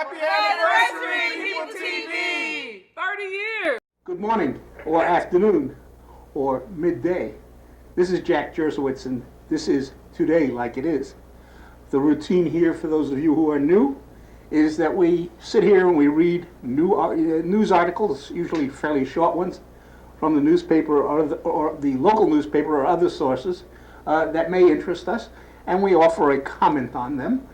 Happy anniversary, People TV! 30 years! Good morning, or afternoon, or midday. This is Jack Jersawitz, and this is Today Like It Is. The routine here, for those of you who are new, is that we sit here and we read news articles, usually fairly short ones, from the newspaper or the local newspaper or other sources that may interest us, and we offer a comment on them,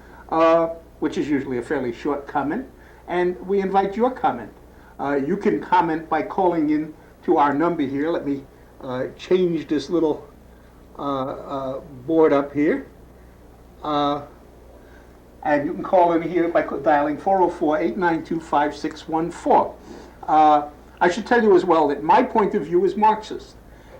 which is usually a fairly short comment, and we invite your comment. You can comment by calling in to our number here. Let me change this little board up here. And you can call in here by dialing 404-892-5614. I should tell you as well that my point of view is Marxist.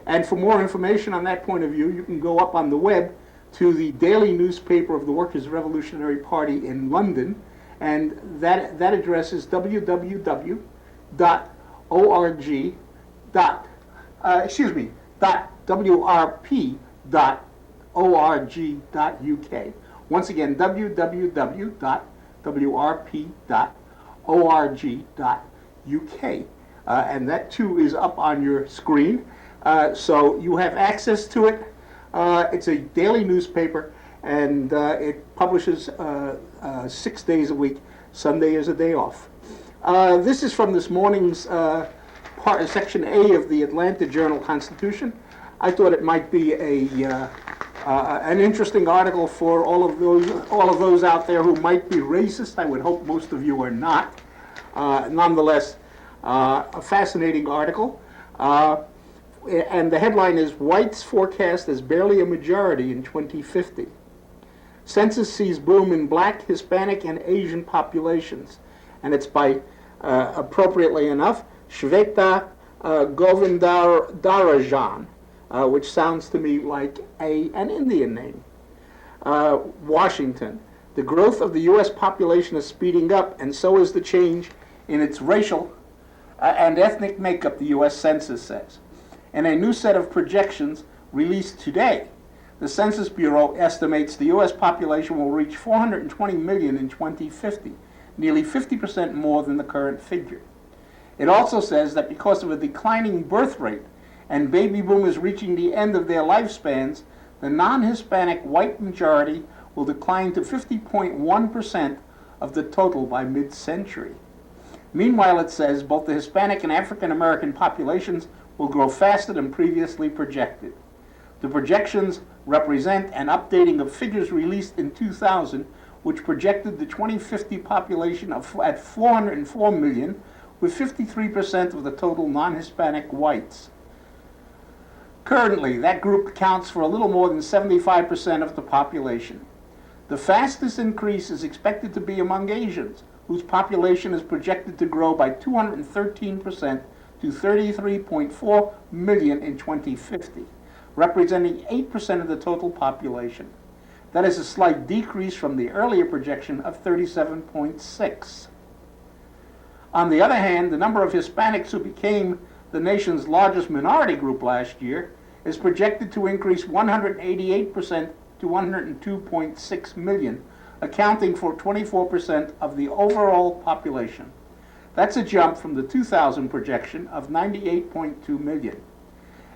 And for more information on that point of view, you can go up on the web to the daily newspaper of the Workers' Revolutionary Party in London. And that address is www.wrp.org.uk. Once again, www.wrp.org.uk. And that too is up on your screen. So you have access to it. It's a daily newspaper, and it publishes 6 days a week. Sunday is a day off. This is from this morning's Section A of the Atlanta Journal-Constitution. I thought it might be an interesting article for all of those out there who might be racist. I would hope most of you are not. Nonetheless, a fascinating article. And the headline is, Whites Forecast as Barely a Majority in 2050. Census sees boom in Black, Hispanic, and Asian populations. And it's by, appropriately enough, Shweta Govindarajan, which sounds to me like an Indian name. Washington. The growth of the U.S. population is speeding up, and so is the change in its racial and ethnic makeup, the U.S. Census says. In a new set of projections released today, the Census Bureau estimates the U.S. population will reach 420 million in 2050, nearly 50% more than the current figure. It also says that because of a declining birth rate and baby boomers reaching the end of their lifespans, the non-Hispanic white majority will decline to 50.1% of the total by mid-century. Meanwhile, it says both the Hispanic and African American populations will grow faster than previously projected. The projections represent an updating of figures released in 2000, which projected the 2050 population at 404 million, with 53% of the total non-Hispanic whites. Currently, that group accounts for a little more than 75% of the population. The fastest increase is expected to be among Asians, whose population is projected to grow by 213% to 33.4 million in 2050, representing 8% of the total population. That is a slight decrease from the earlier projection of 37.6. On the other hand, the number of Hispanics who became the nation's largest minority group last year is projected to increase 188% to 102.6 million, accounting for 24% of the overall population. That's a jump from the 2000 projection of 98.2 million.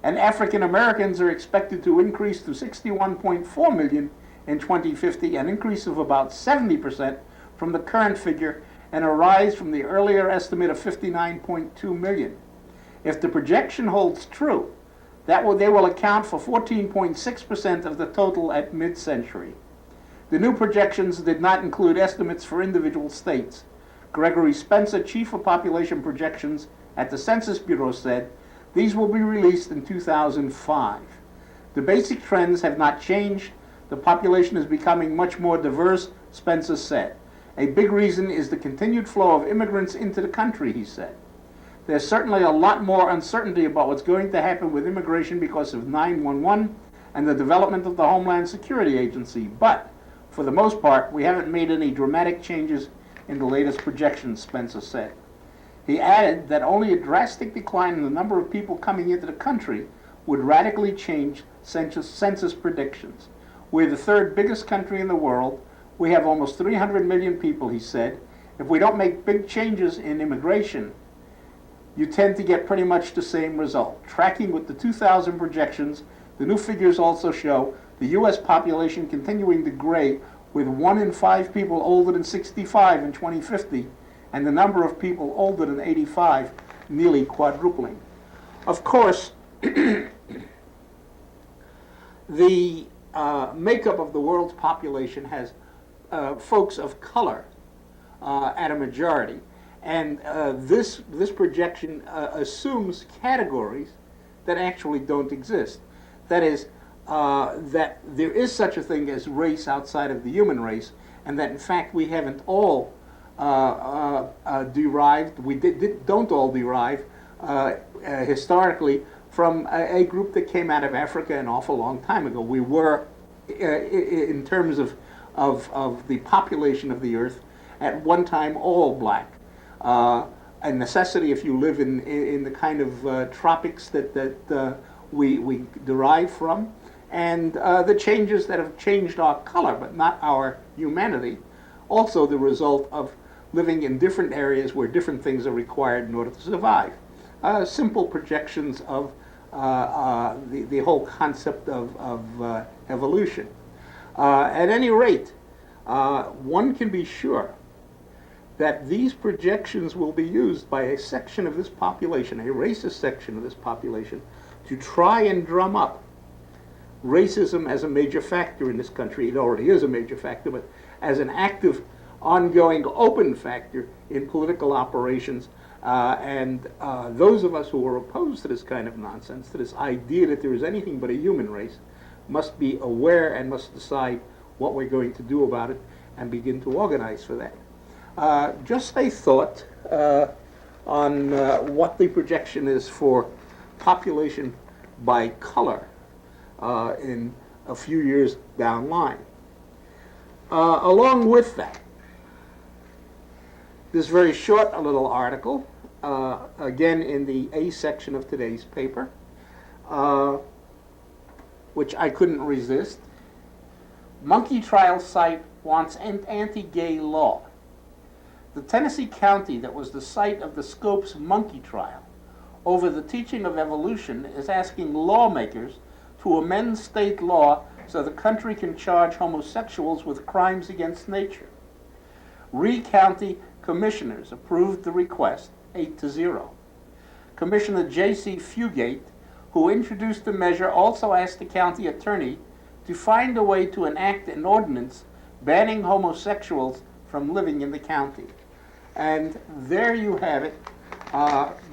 And African Americans are expected to increase to 61.4 million in 2050, an increase of about 70% from the current figure and a rise from the earlier estimate of 59.2 million. If the projection holds true, they will account for 14.6% of the total at mid-century. The new projections did not include estimates for individual states. Gregory Spencer, chief of population projections at the Census Bureau, said these will be released in 2005. The basic trends have not changed. The population is becoming much more diverse, Spencer said. A big reason is the continued flow of immigrants into the country, he said. There's certainly a lot more uncertainty about what's going to happen with immigration because of 911 and the development of the Homeland Security Agency, but for the most part, we haven't made any dramatic changes in the latest projections, Spencer said. He added that only a drastic decline in the number of people coming into the country would radically change census predictions. We're the third biggest country in the world. We have almost 300 million people, he said. if we don't make big changes in immigration, you tend to get pretty much the same result. Tracking with the 2000 projections, the new figures also show the U.S. population continuing to grow, with 1 in 5 people older than 65 in 2050, and the number of people older than 85 nearly quadrupling. Of course, the makeup of the world's population has folks of color at a majority. And this projection assumes categories that actually don't exist. That is, that there is such a thing as race outside of the human race, and that in fact we haven't all derived, don't all derive historically from a group that came out of Africa an awful long time ago. We were, in terms of the population of the earth, at one time all black. A necessity if you live in the kind of tropics that we derive from, and the changes that have changed our color but not our humanity, also the result of living in different areas where different things are required in order to survive. Simple projections of the whole concept of evolution. At any rate, one can be sure that these projections will be used by a section of this population, a racist section of this population, to try and drum up racism as a major factor in this country. It already is a major factor, but as an active, ongoing, open factor in political operations. And those of us who are opposed to this kind of nonsense, to this idea that there is anything but a human race, must be aware and must decide what we're going to do about it and begin to organize for that. Just a thought on what the projection is for population by color in a few years down the line. Along with that, this very short a little article, again in the A section of today's paper, which I couldn't resist. Monkey trial site wants anti-gay law. The Tennessee county that was the site of the Scopes monkey trial over the teaching of evolution is asking lawmakers to amend state law so the country can charge homosexuals with crimes against nature. Rhee County commissioners approved the request 8-0. Commissioner J.C. Fugate, who introduced the measure, also asked the county attorney to find a way to enact an ordinance banning homosexuals from living in the county. And there you have it,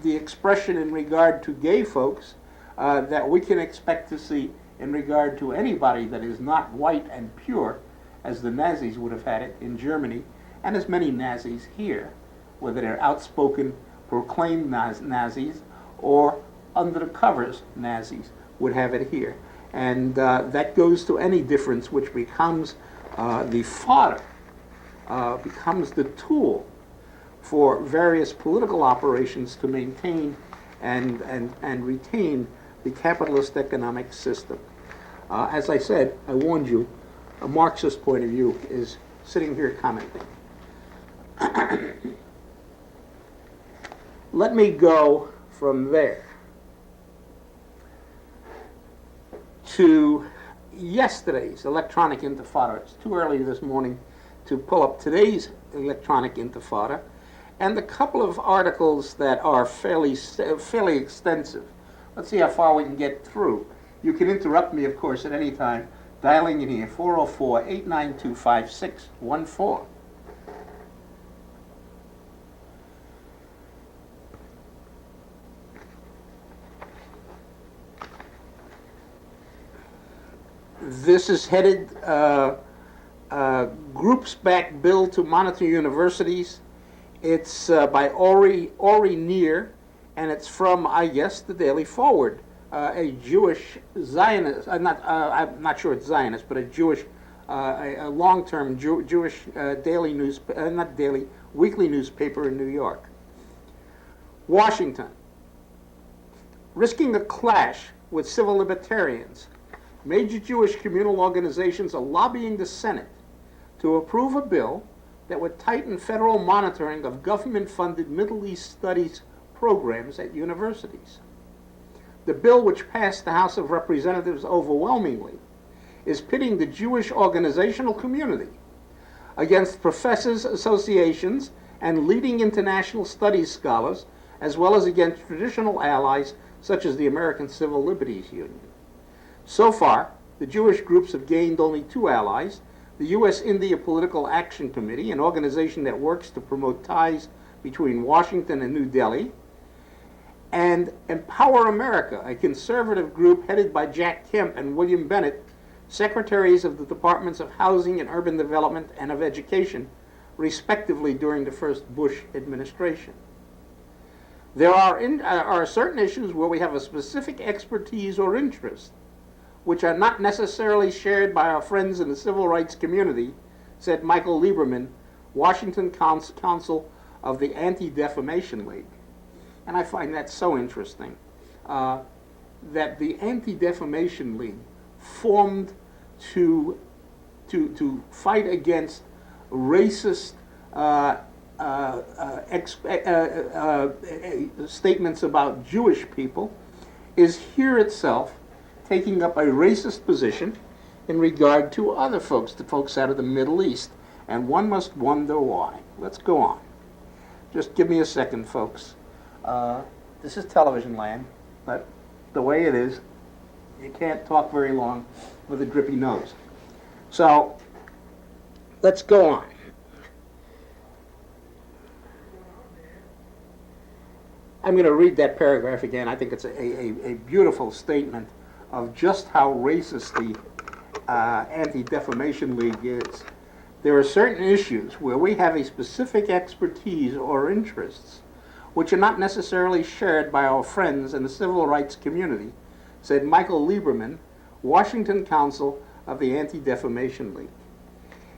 the expression in regard to gay folks that we can expect to see in regard to anybody that is not white and pure, as the Nazis would have had it in Germany, and as many Nazis here, whether they're outspoken, proclaimed Nazis, or under the covers Nazis would have it here. And that goes to any difference which becomes the fodder, becomes the tool for various political operations to maintain and retain the capitalist economic system. As I said, I warned you, a Marxist point of view is sitting here commenting. Let me go from there to yesterday's electronic intifada. It's too early this morning to pull up today's electronic intifada, and the couple of articles that are fairly extensive. Let's see how far we can get through. You can interrupt me, of course, at any time, dialing in here, 404-892-5614. This is headed Groups Back Bill to Monitor Universities. It's by Ori Neer, and it's from, I guess, the Daily Forward, a Jewish Zionist, I'm not sure it's Zionist, but a Jewish, a long-term Jewish daily newspaper, not daily, weekly newspaper in New York. Washington, risking a clash with civil libertarians. Major Jewish communal organizations are lobbying the Senate to approve a bill that would tighten federal monitoring of government-funded Middle East studies programs at universities. The bill, which passed the House of Representatives overwhelmingly, is pitting the Jewish organizational community against professors' associations and leading international studies scholars, as well as against traditional allies such as the American Civil Liberties Union. So far, the Jewish groups have gained only two allies: the U.S.-India Political Action Committee, an organization that works to promote ties between Washington and New Delhi, and Empower America, a conservative group headed by Jack Kemp and William Bennett, secretaries of the Departments of Housing and Urban Development and of Education, respectively, during the first Bush administration. There are certain issues where we have a specific expertise or interest, which are not necessarily shared by our friends in the civil rights community, said Michael Lieberman, Washington Counsel of the Anti-Defamation League. And I find that so interesting, that the Anti-Defamation League formed to fight against racist statements about Jewish people is here itself taking up a racist position in regard to other folks, the folks out of the Middle East. And one must wonder why. Let's go on. Just give me a second, folks. This is television land, but the way it is, you can't talk very long with a drippy nose. So, let's go on. I'm going to read that paragraph again. I think it's a beautiful statement of just how racist the Anti-Defamation League is. There are certain issues where we have a specific expertise or interests which are not necessarily shared by our friends in the civil rights community, said Michael Lieberman, Washington Counsel of the Anti-Defamation League.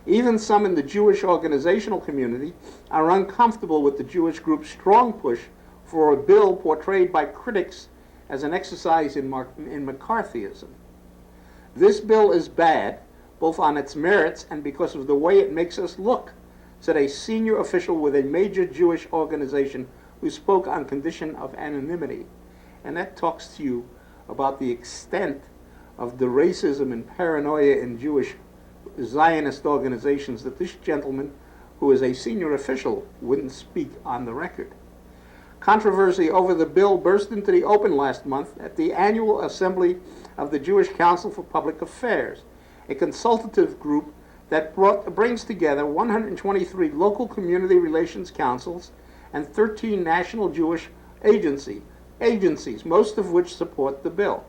Even some in the Jewish organizational community are uncomfortable with the Jewish group's strong push for a bill portrayed by critics as an exercise in McCarthyism. This bill is bad, both on its merits and because of the way it makes us look, said a senior official with a major Jewish organization who spoke on condition of anonymity. And that talks to you about the extent of the racism and paranoia in Jewish Zionist organizations that this gentleman, who is a senior official, wouldn't speak on the record. Controversy over the bill burst into the open last month at the annual assembly of the Jewish Council for Public Affairs, a consultative group that brings together 123 local community relations councils and 13 national Jewish agencies, most of which support the bill.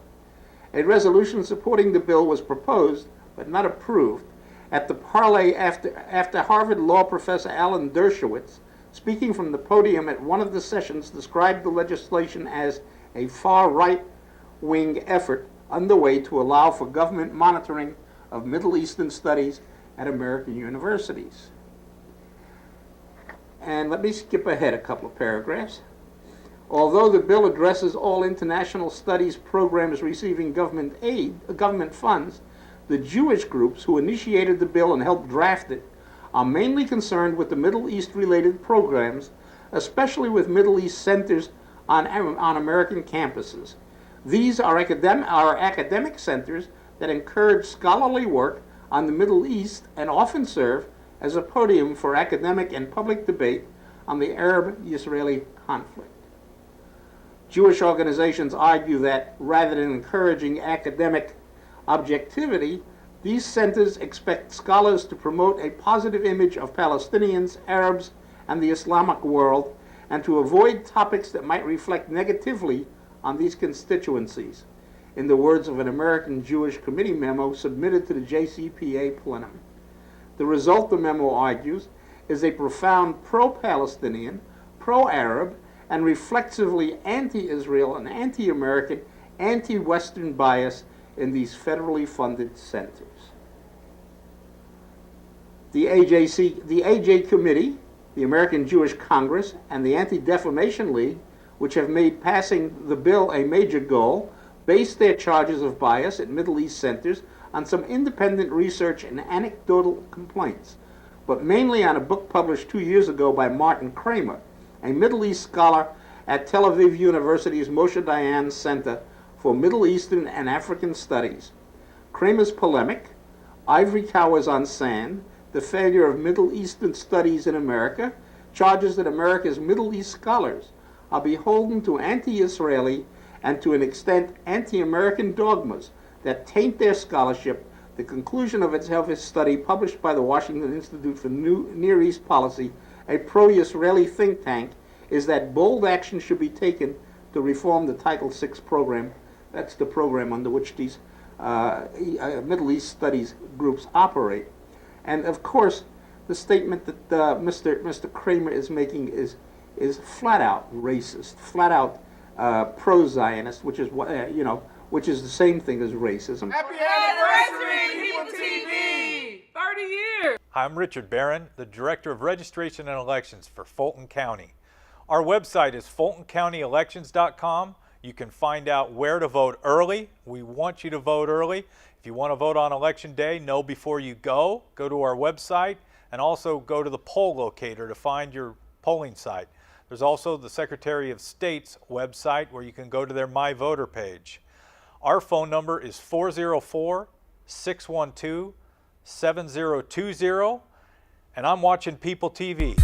A resolution supporting the bill was proposed, but not approved, at the parley after Harvard law professor Alan Dershowitz, speaking from the podium at one of the sessions, described the legislation as a far right-wing effort underway to allow for government monitoring of Middle Eastern studies at American universities. And let me skip ahead a couple of paragraphs. Although the bill addresses all international studies programs receiving government funds, the Jewish groups who initiated the bill and helped draft it are mainly concerned with the Middle East-related programs, especially with Middle East centers on American campuses. These are academic centers that encourage scholarly work on the Middle East and often serve as a podium for academic and public debate on the Arab-Israeli conflict. Jewish organizations argue that rather than encouraging academic objectivity, these centers expect scholars to promote a positive image of Palestinians, Arabs, and the Islamic world, and to avoid topics that might reflect negatively on these constituencies, in the words of an American Jewish committee memo submitted to the JCPA plenum. The result, the memo argues, is a profound pro-Palestinian, pro-Arab, and reflexively anti-Israel and anti-American, anti-Western bias in these federally funded centers. The AJ Committee, the American Jewish Congress, and the Anti-Defamation League, which have made passing the bill a major goal, based their charges of bias at Middle East centers on some independent research and anecdotal complaints. but mainly on a book published 2 years ago by Martin Kramer, a Middle East scholar at Tel Aviv University's Moshe Dayan Center for Middle Eastern and African Studies. Kramer's polemic, Ivory Towers on Sand, the failure of Middle Eastern studies in America, charges that America's Middle East scholars are beholden to anti-Israeli and to an extent anti-American dogmas that taint their scholarship. The conclusion of his study, published by the Washington Institute for Near East Policy, a pro-Israeli think tank, is that bold action should be taken to reform the Title VI program. That's the program under which these Middle East studies groups operate. And of course, the statement that Mr. Kramer is making is flat out racist, flat out pro-Zionist, which is which is the same thing as racism. Happy anniversary, People TV! 30 years! I'm Richard Barron, the Director of Registration and Elections for Fulton County. Our website is fultoncountyelections.com. You can find out where to vote early. We want you to vote early. If you want to vote on Election Day, know before you go to our website, and also go to the poll locator to find your polling site. There's also the Secretary of State's website where you can go to their My Voter page. Our phone number is 404-612-7020, and I'm watching People TV.